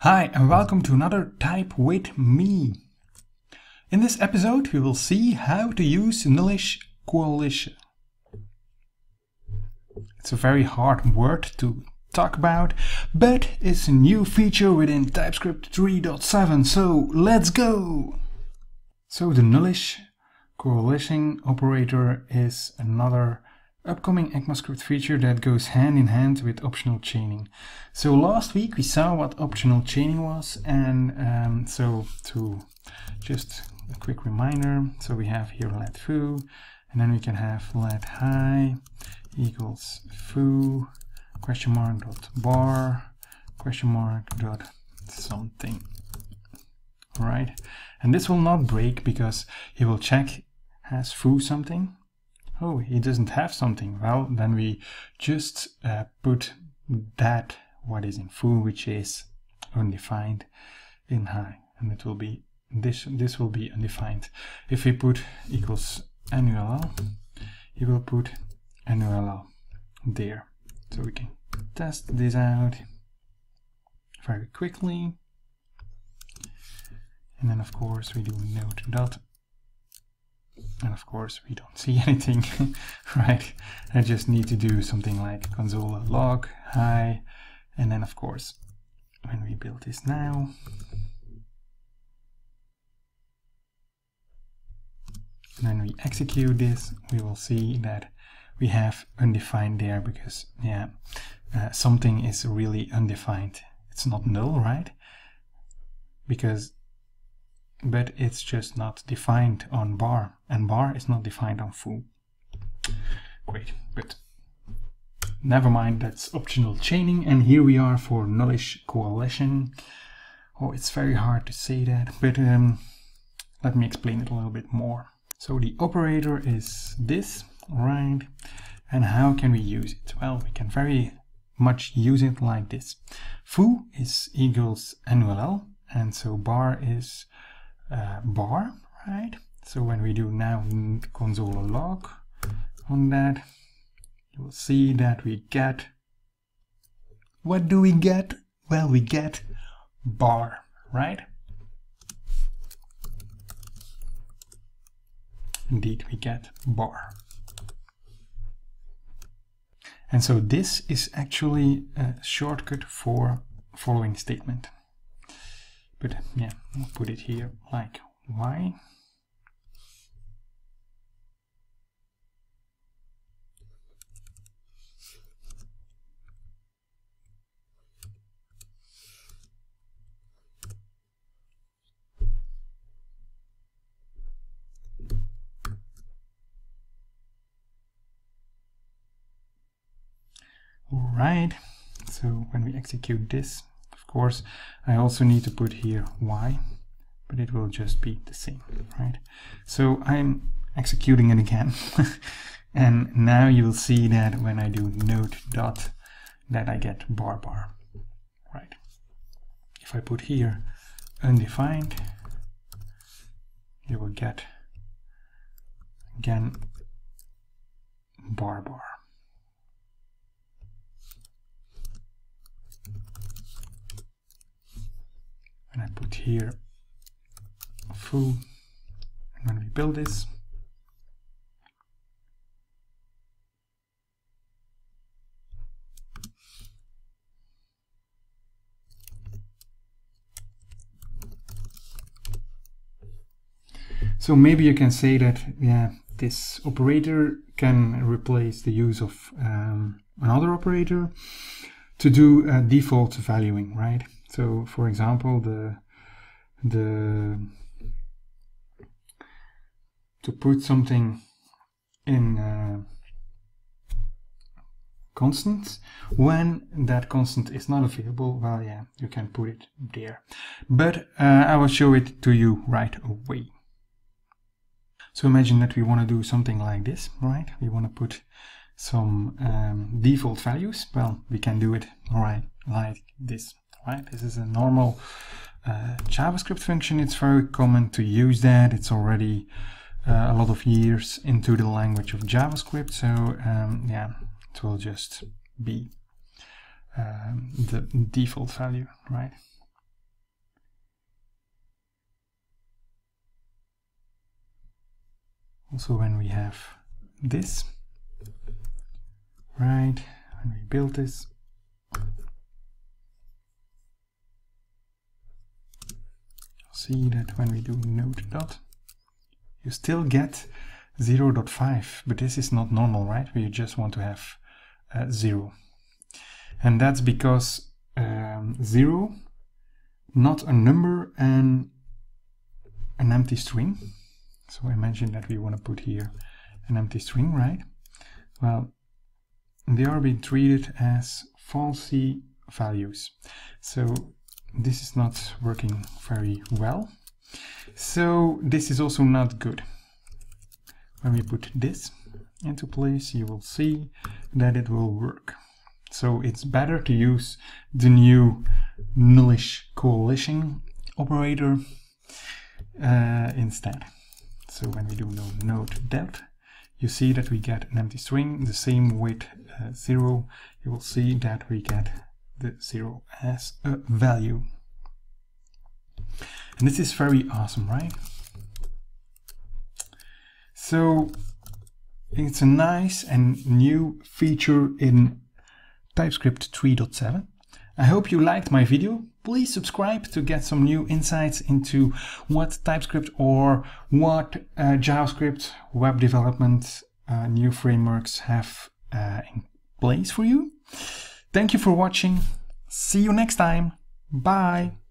Hi and welcome to another Type with me. In this episode we will see how to use nullish coalition. It's a very hard word to talk about, but it's a new feature within Typescript 3.7, so let's go! So the nullish coalescing operator is another upcoming ECMASCRIPT feature that goes hand in hand with optional chaining. So last week we saw what optional chaining was, and so to just a quick reminder, so we have here let foo, and then we can have let high equals foo question mark dot bar question mark dot something. Right, and this will not break because he will check has foo something. Oh, he doesn't have something. Well, then we just put that what is in foo, which is undefined, in high, and it will be this will be undefined. If we put equals null, he will put null there. So we can test this out very quickly. And then of course we do note dot. And of course we don't see anything, right? I just need to do something like console log high, and then of course when we build this now, and then we execute this, we will see that we have undefined there because something is really undefined. It's not null, right? But it's just not defined on bar, and bar is not defined on foo. Great, but never mind, that's optional chaining, and here we are for nullish coalition. Oh, it's very hard to say that, but let me explain it a little bit more. So the operator is this, right? And how can we use it? Well, we can very much use it like this. Foo is equals null, and so bar is bar, right? So when we do now console log on that, you will see that we get, what do we get? Well, we get bar, right? Indeed, we get bar. And so this is actually a shortcut for following statement. But yeah, we'll put it here like y. All right, so when we execute this, of course, I also need to put here y, but it will just be the same, right? So I'm executing it again. And now you'll see that when I do note dot, that I get bar bar, right? If I put here undefined, you will get again bar bar. And I put here foo, and when we build this, so maybe you can say that this operator can replace the use of another operator to do default valuing, right? So for example, to put something in constant, when that constant is not available, well, yeah, you can put it there. But I will show it to you right away. So imagine that we want to do something like this, right? We want to put some default values. Well, we can do it right like this. Right, this is a normal JavaScript function. It's very common to use that. It's already a lot of years into the language of JavaScript. So yeah, it will just be the default value, right? Also when we have this, right, when we build this, see that when we do node dot, you still get 0.5, but this is not normal, right? We just want to have 0. And that's because 0, not a number and an empty string. So imagine that we want to put here an empty string, right? Well, they are being treated as falsy values. So this is not working very well. So this is also not good. When we put this into place, you will see that it will work. So it's better to use the new nullish coalescing operator instead. So when we do node depth, you see that we get an empty string, the same with 0. You will see that we get the 0 as a value. And this is very awesome, right? So it's a nice and new feature in TypeScript 3.7. I hope you liked my video. Please subscribe to get some new insights into what TypeScript or what JavaScript web development new frameworks have in place for you. Thank you for watching. See you next time. Bye.